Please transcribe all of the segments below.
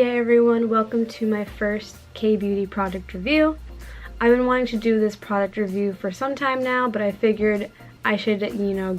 Hey everyone, welcome to my first K-Beauty product review. I've been wanting to do this product review for some time now, but I figured I should,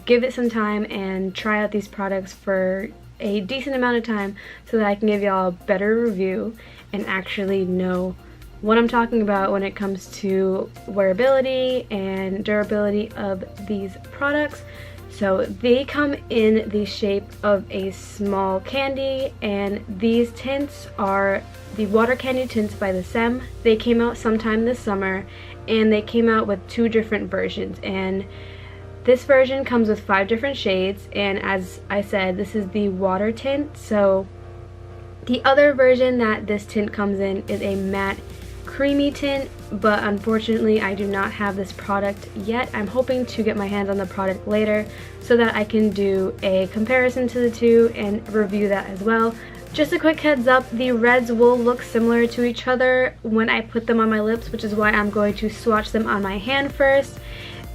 give it some time and try out these products for a decent amount of time so that I can give y'all a better review and actually know what I'm talking about when it comes to wearability and durability of these products. So they come in the shape of a small candy, and these tints are the water candy tints by the SAEM. They came out sometime this summer, and they came out with 2 different versions, and this version comes with 5 different shades, and as I said, this is the water tint. So the other version that this tint comes in is a matte creamy tint, but unfortunately I do not have this product yet. I'm hoping to get my hands on the product later so that I can do a comparison to the two and review that as well. Just a quick heads up, the reds will look similar to each other when I put them on my lips, which is why I'm going to swatch them on my hand first.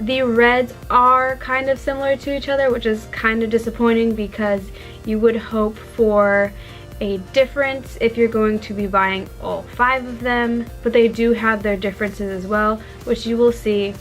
The reds are kind of similar to each other, which is kind of disappointing because you would hope for a difference if you're going to be buying all 5 of them, but they do have their differences as well, which you will see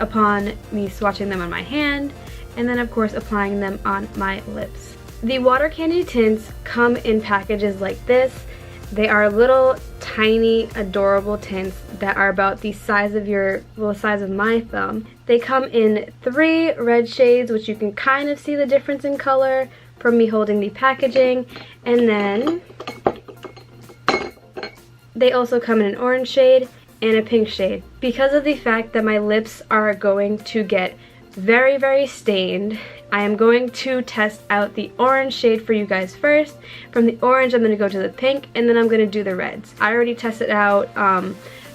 upon me swatching them on my hand and then of course applying them on my lips. The water candy tints come in packages like this. They are little tiny adorable tints that are about the size of the size of my thumb. They come in 3 red shades, which you can kind of see the difference in color from me holding the packaging, and then they also come in an orange shade and a pink shade. Because of the fact that my lips are going to get very, very stained, I am going to test out the orange shade for you guys first. From the orange, I'm going to go to the pink, and then I'm going to do the reds. I already tested out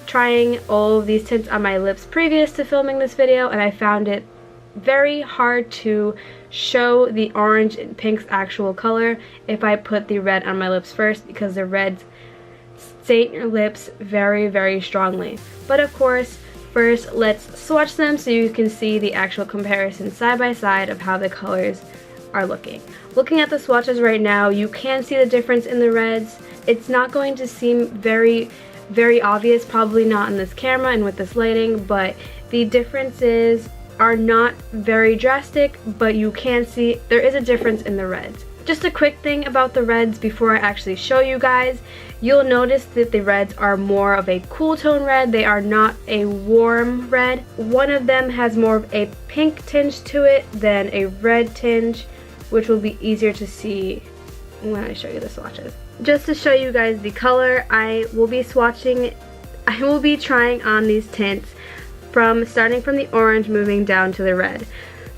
trying all of these tints on my lips previous to filming this video, and I found it very hard to show the orange and pink's actual color if I put the red on my lips first, because the reds stain your lips very, very strongly. But of course, first let's swatch them so you can see the actual comparison side by side of how the colors are looking. Looking at the swatches right now, you can see the difference in the reds. It's not going to seem very, very obvious, probably not in this camera and with this lighting, but the differences are not very drastic, but you can see there is a difference in the reds. Just a quick thing about the reds before I actually show you guys. You'll notice that the reds are more of a cool tone red. They are not a warm red. One of them has more of a pink tinge to it than a red tinge, which will be easier to see when I show you the swatches. Just to show you guys the color, I will be trying on these tints starting from the orange moving down to the red.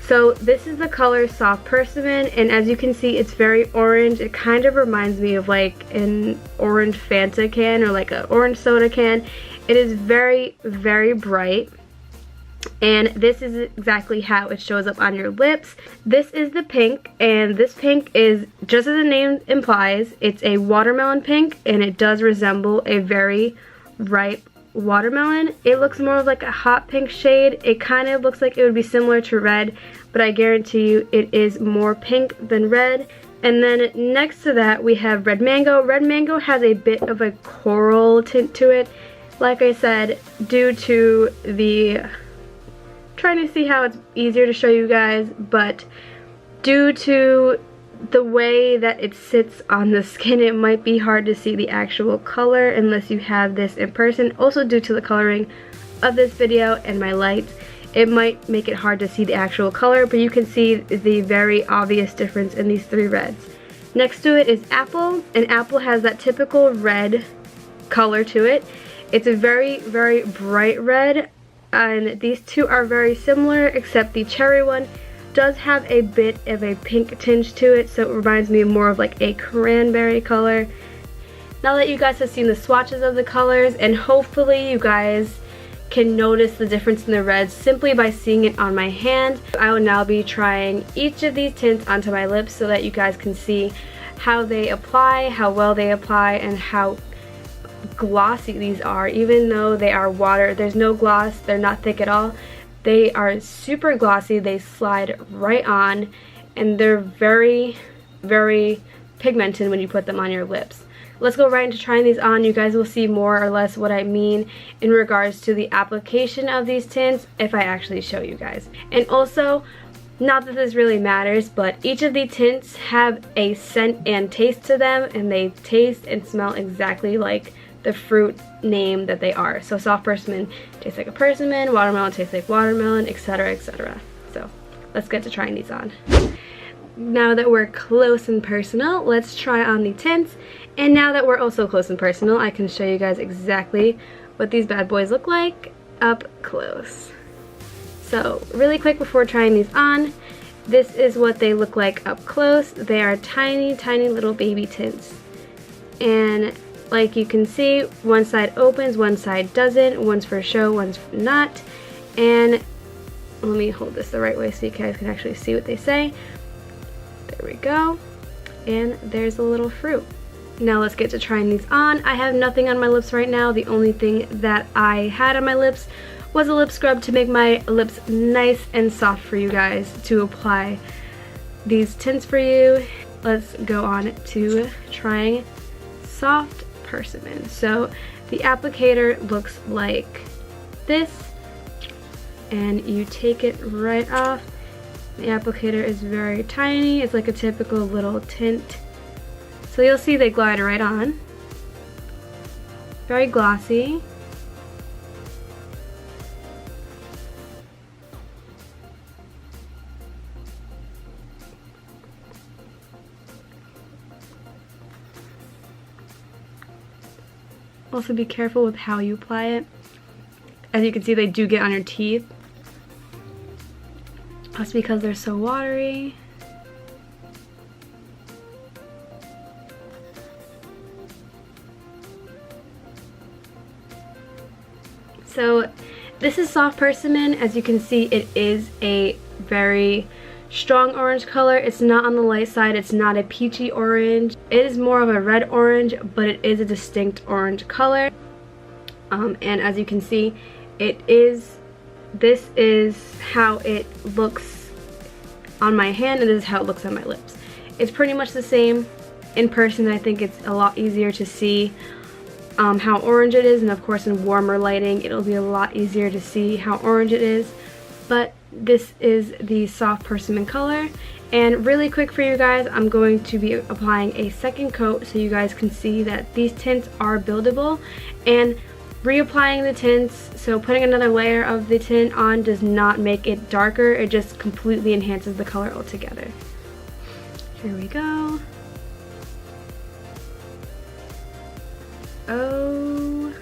So this is the color Soft Persimmon, and as you can see, it's very orange. It kind of reminds me of like an orange Fanta can or like an orange soda can. It is very, very bright, and this is exactly how it shows up on your lips. This is the pink, and this pink is, just as the name implies, it's a watermelon pink, and it does resemble a very ripe watermelon. It looks more of like a hot pink shade. It kind of looks like it would be similar to red, but I guarantee you it is more pink than red. And then next to that we have red mango. Red mango has a bit of a coral tint to it, like I said, due to the, trying to see how it's easier to show you guys, but due to the way that it sits on the skin, it might be hard to see the actual color unless you have this in person. Also, due to the coloring of this video and my lights, it might make it hard to see the actual color, but you can see the very obvious difference in these 3 reds. Next to it is apple, and apple has that typical red color to it. It's a very, very bright red, and these 2 are very similar, except the cherry one does have a bit of a pink tinge to it, so it reminds me more of like a cranberry color. Now that you guys have seen the swatches of the colors, and hopefully you guys can notice the difference in the reds simply by seeing it on my hand, I will now be trying each of these tints onto my lips so that you guys can see how they apply, how well they apply, and how glossy these are. Even though they are water, there's no gloss, they're not thick at all. They are super glossy, they slide right on, and they're very, very pigmented when you put them on your lips. let's go right into trying these on. You guys will see more or less what I mean in regards to the application of these tints if I actually show you guys. And also, not that this really matters, but each of the tints have a scent and taste to them, and they taste and smell exactly like the fruit name that they are. So soft persimmon tastes like a persimmon, watermelon tastes like watermelon, etc, etc. So let's get to trying these on. Now that we're close and personal, let's try on the tints. And now that we're also close and personal, I can show you guys exactly what these bad boys look like up close. So really quick before trying these on, this is what they look like up close. They are tiny, tiny little baby tints. And like you can see, one side opens, one side doesn't. One's for show, one's not. And let me hold this the right way so you guys can actually see what they say. There we go. And there's a little fruit. Now let's get to trying these on. I have nothing on my lips right now. The only thing that I had on my lips was a lip scrub to make my lips nice and soft for you guys to apply these tints for you. Let's go on to trying soft persimmon. So the applicator looks like this, and you take it right off. The applicator is very tiny. It's like a typical little tint. So you'll see they glide right on. Very glossy. Also be careful with how you apply it. As you can see, they do get on your teeth. That's because they're so watery. So this is soft persimmon. As you can see, it is a very strong orange color. It's not on the light side. It's not a peachy orange. It is more of a red orange, but it is a distinct orange color. And as you can see, this is how it looks on my hand, and this is how it looks on my lips. It's pretty much the same. In person, I think it's a lot easier to see how orange it is, and of course in warmer lighting it'll be a lot easier to see how orange it is. But this is the soft persimmon color. And really quick for you guys, I'm going to be applying a second coat so you guys can see that these tints are buildable. And reapplying the tints, so putting another layer of the tint on, does not make it darker. It just completely enhances the color altogether. Here we go. Oh.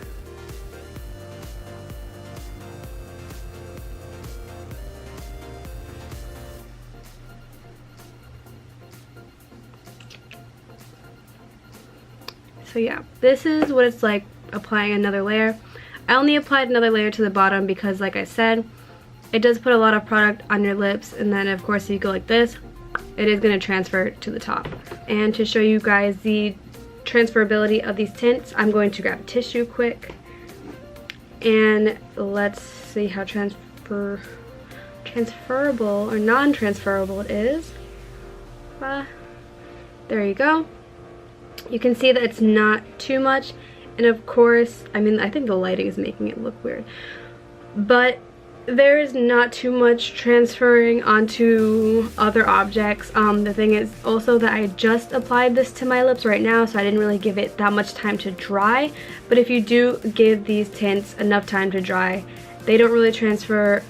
So yeah, this is what it's like applying another layer. I only applied another layer to the bottom because, like I said, it does put a lot of product on your lips, and then of course if you go like this, it is going to transfer to the top. And to show you guys the transferability of these tints, I'm going to grab a tissue quick, and let's see how transferable or non-transferable it is. There you go. You can see that it's not too much, and of course, I mean, I think the lighting is making it look weird, but there is not too much transferring onto other objects. The thing is also that I just applied this to my lips right now, so I didn't really give it that much time to dry. But if you do give these tints enough time to dry, they don't really transfer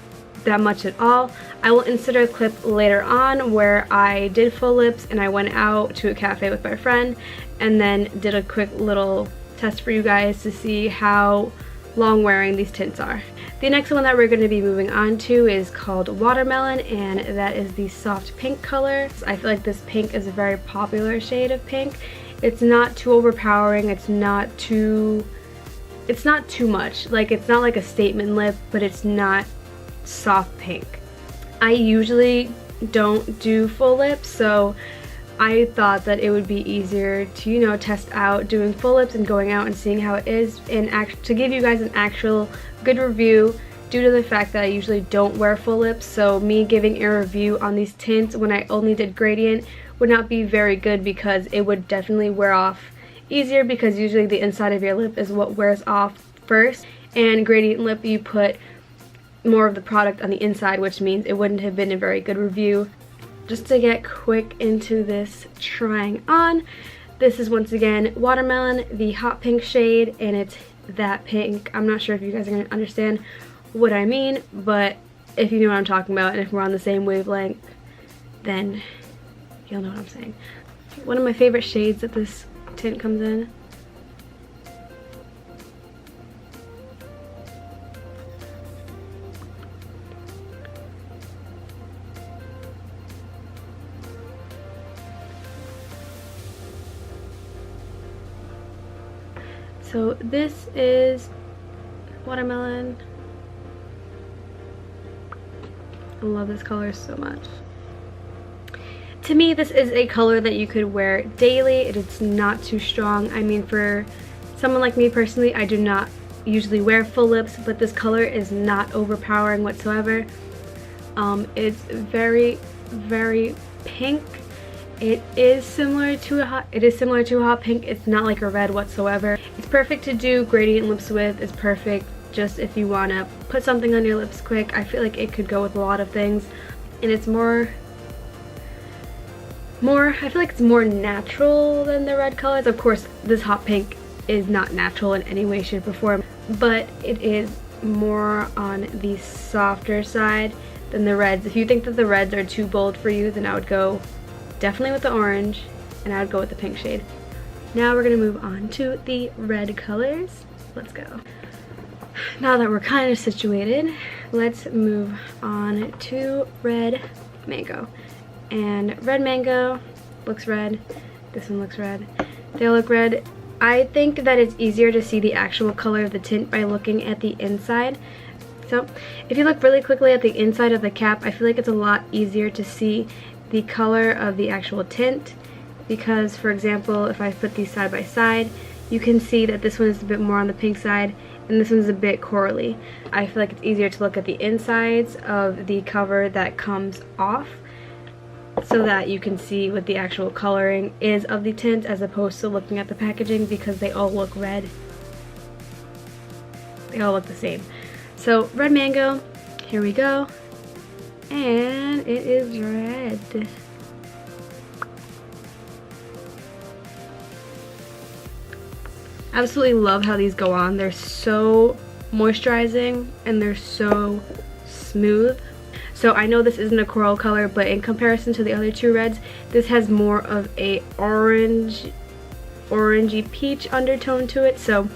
that much at all. I will insert a clip later on where I did full lips and I went out to a cafe with my friend and then did a quick little test for you guys to see how long wearing these tints are. The next one that we're going to be moving on to is called Watermelon, and that is the soft pink color. I feel like this pink is a very popular shade of pink. It's not too overpowering, it's not too much. Like, it's not like a statement lip, but it's not soft pink. I usually don't do full lips, so I thought that it would be easier to, you know, test out doing full lips and going out and seeing how it is, and to give you guys an actual good review, due to the fact that I usually don't wear full lips. So me giving a review on these tints when I only did gradient would not be very good, because it would definitely wear off easier because usually the inside of your lip is what wears off first, and gradient lip you put more of the product on the inside, which means it wouldn't have been a very good review. Just to get quick into this trying on, this is once again Watermelon, the hot pink shade, and it's that pink. I'm not sure if you guys are going to understand what I mean, but if you know what I'm talking about and if we're on the same wavelength, then you'll know what I'm saying. One of my favorite shades that this tint comes in. So this is Watermelon. I love this color so much. To me, this is a color that you could wear daily. It's not too strong. I mean, for someone like me personally, I do not usually wear full lips, but this color is not overpowering whatsoever. It's very, very pink. It is similar to a hot pink. It's not like a red whatsoever. It's perfect to do gradient lips with. It's perfect just if you want to put something on your lips quick. I feel like it could go with a lot of things, and it's I feel like it's more natural than the red colors. Of course, this hot pink is not natural in any way, shape, or form, but it is more on the softer side than the reds. If you think that the reds are too bold for you, then I would go definitely with the orange, and I would go with the pink shade. Now we're gonna move on to the red colors. Let's go. Now that we're kind of situated, let's move on to Red Mango. And Red Mango looks red. This one looks red. They all look red. I think that it's easier to see the actual color of the tint by looking at the inside. So if you look really quickly at the inside of the cap, I feel like it's a lot easier to see the color of the actual tint, because for example, if I put these side by side, you can see that this one is a bit more on the pink side and this one's a bit corally. I feel like it's easier to look at the insides of the cover that comes off so that you can see what the actual coloring is of the tint as opposed to looking at the packaging, because they all look red. They all look the same. So Red Mango, here we go. And it is red. Absolutely love how these go on. They're so moisturizing and they're so smooth. So I know this isn't a coral color, but in comparison to the other two reds, this has more of a orangey peach undertone to it. So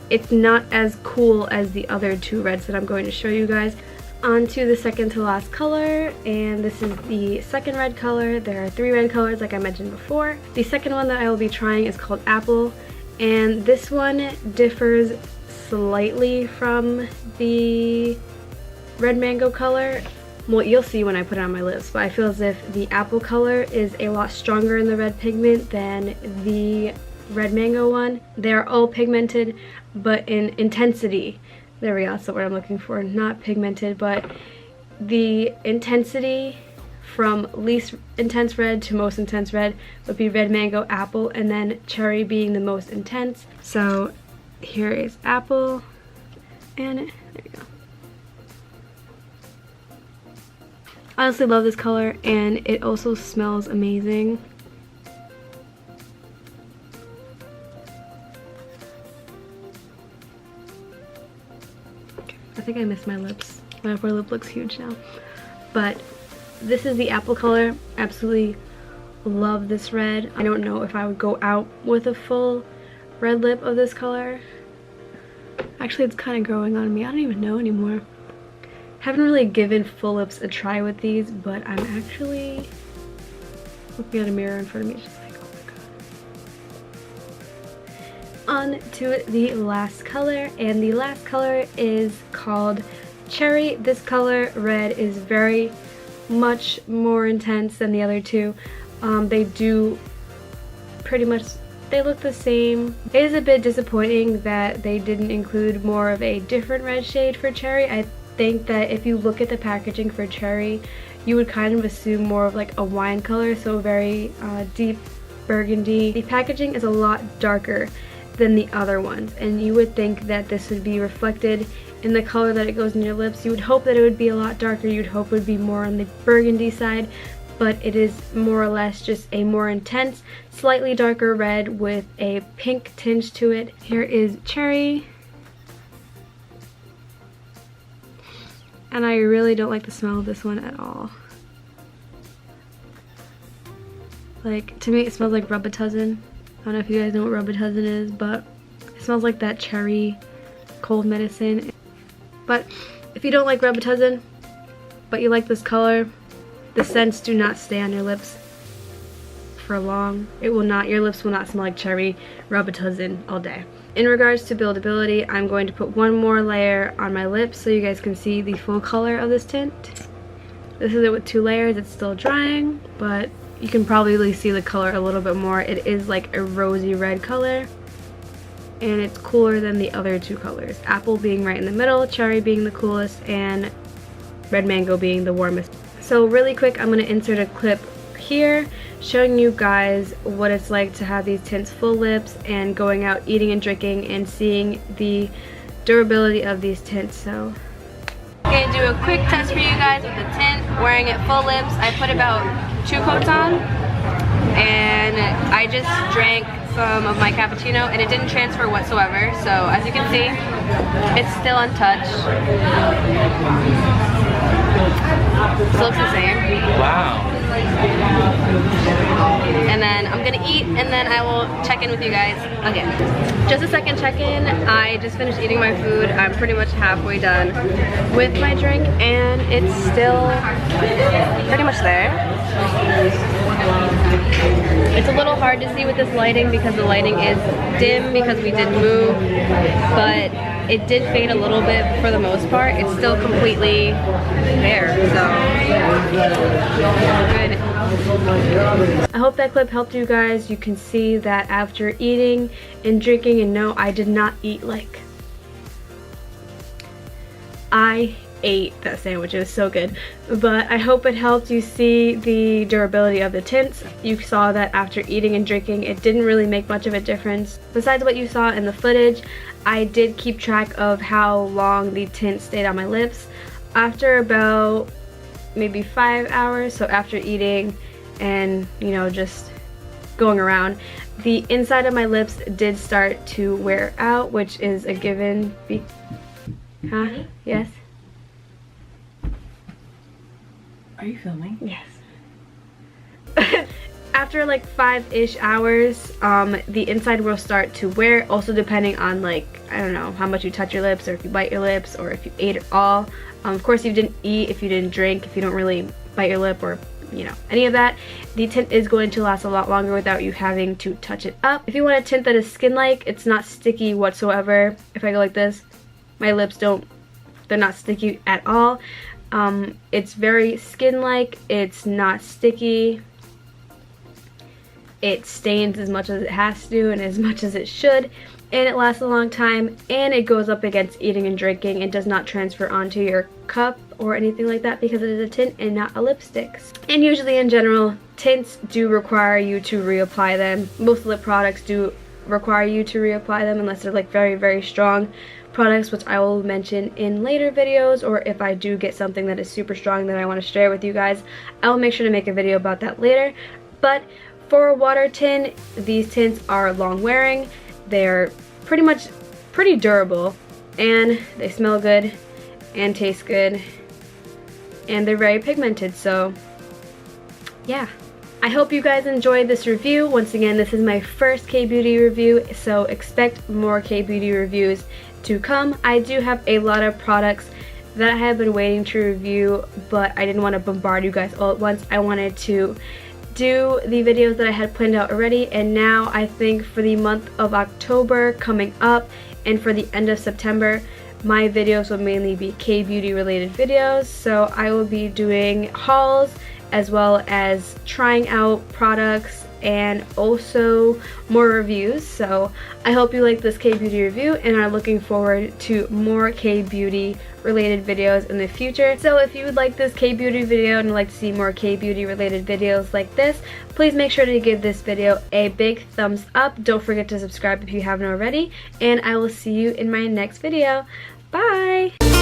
it's not as cool as the other two reds that I'm going to show you guys. On to the second to last color, and this is the second red color. There are 3 red colors like I mentioned before. The second one that I will be trying is called Apple, and this one differs slightly from the Red Mango color. Well, you'll see when I put it on my lips, but I feel as if the apple color is a lot stronger in the red pigment than the Red Mango one. They're all pigmented, but in intensity. There we go, that's the word I'm looking for. Not pigmented, but the intensity from least intense red to most intense red would be Red Mango, Apple, and then Cherry being the most intense. So here is Apple, and there you go. Honestly love this color, and it also smells amazing. I think I missed my lips. My upper lip looks huge now. But this is the apple color. Absolutely love this red. I don't know if I would go out with a full red lip of this color. Actually, it's kind of growing on me. I don't even know anymore. Haven't really given full lips a try with these, but I'm actually looking at a mirror in front of me just like, oh my god. On to the last color, and the last color is called Cherry. This color, red, is very much more intense than the other two. They do pretty much, they look the same. It is a bit disappointing that they didn't include more of a different red shade for Cherry. I think that if you look at the packaging for Cherry, you would kind of assume more of like a wine color, so very deep burgundy. The packaging is a lot darker than the other ones, and you would think that this would be reflected in the color that it goes in your lips. You would hope that it would be a lot darker. You'd hope it would be more on the burgundy side, but it is more or less just a more intense, slightly darker red with a pink tinge to it. Here is cherry. And I really don't like the smell of this one at all. Like, to me it smells like Robitussin. I don't know if you guys know what Robitussin is, but it smells like that cherry cold medicine. But if you don't like Robitussin, but you like this color, the scents do not stay on your lips for long. It will not, your lips will not smell like cherry Robitussin all day. In regards to buildability, I'm going to put one more layer on my lips so you guys can see the full color of this tint. This is it with 2 layers. It's still drying, but you can probably see the color a little bit more. It is like a rosy red color, and it's cooler than the other 2 colors. Apple being right in the middle, cherry being the coolest, and red mango being the warmest. So really quick, I'm going to insert a clip here showing you guys what it's like to have these tints full lips and going out eating and drinking and seeing the durability of these tints. So I'm going to do a quick test for you guys with the tint, wearing it full lips. I put about 2 coats on, and I just drank some of my cappuccino and it didn't transfer whatsoever. So as you can see, it's still untouched. Still looks the same. Wow. And then I'm gonna eat, and then I will check in with you guys again. Just a second check-in. I just finished eating my food. I'm pretty much halfway done with my drink, and it's still pretty much there. It's a little hard to see with this lighting because the lighting is dim because we did move, but it did fade a little bit, but for the most part, it's still completely there, so good. I hope that clip helped you guys. You can see that after eating and drinking, and no, I did not eat like... I ate that sandwich, it was so good. But I hope it helped you see the durability of the tints. You saw that after eating and drinking, it didn't really make much of a difference. Besides what you saw in the footage, I did keep track of how long the tint stayed on my lips. After about maybe 5 hours, so after eating and, you know, just going around, the inside of my lips did start to wear out, which is a given. Huh? Yes? Are you filming? Yes. After like 5-ish hours, the inside will start to wear, also depending on, like, I don't know, how much you touch your lips, or if you bite your lips, or if you ate it all. Of course, if you didn't eat, if you didn't drink, if you don't really bite your lip, or, you know, any of that, the tint is going to last a lot longer without you having to touch it up. If you want a tint that is skin-like, it's not sticky whatsoever. If I go like this, my lips they're not sticky at all. It's very skin-like, it's not sticky. It stains as much as it has to and as much as it should, and it lasts a long time, and it goes up against eating and drinking. It does not transfer onto your cup or anything like that because it is a tint and not a lipstick. And usually in general, tints do require you to reapply them. Most lip products do require you to reapply them unless they're like very, very strong products, which I will mention in later videos, or if I do get something that is super strong that I want to share with you guys, I will make sure to make a video about that later. But for a water tint, these tints are long wearing, they're pretty durable, and they smell good and taste good, and they're very pigmented. So yeah, I hope you guys enjoyed this review. Once again, this is my first K-beauty review, so expect more K-beauty reviews to come. I do have a lot of products that I have been waiting to review, but I didn't want to bombard you guys all at once. I wanted to do the videos that I had planned out already, and now I think for the month of October coming up and for the end of September, my videos will mainly be K-beauty related videos. So I will be doing hauls as well as trying out products and also more reviews. So I hope you like this K-beauty review and are looking forward to more K-beauty related videos in the future. So if you would like this K-beauty video and would like to see more K-beauty related videos like this, please make sure to give this video a big thumbs up. Don't forget to subscribe if you haven't already, and I will see you in my next video. Bye!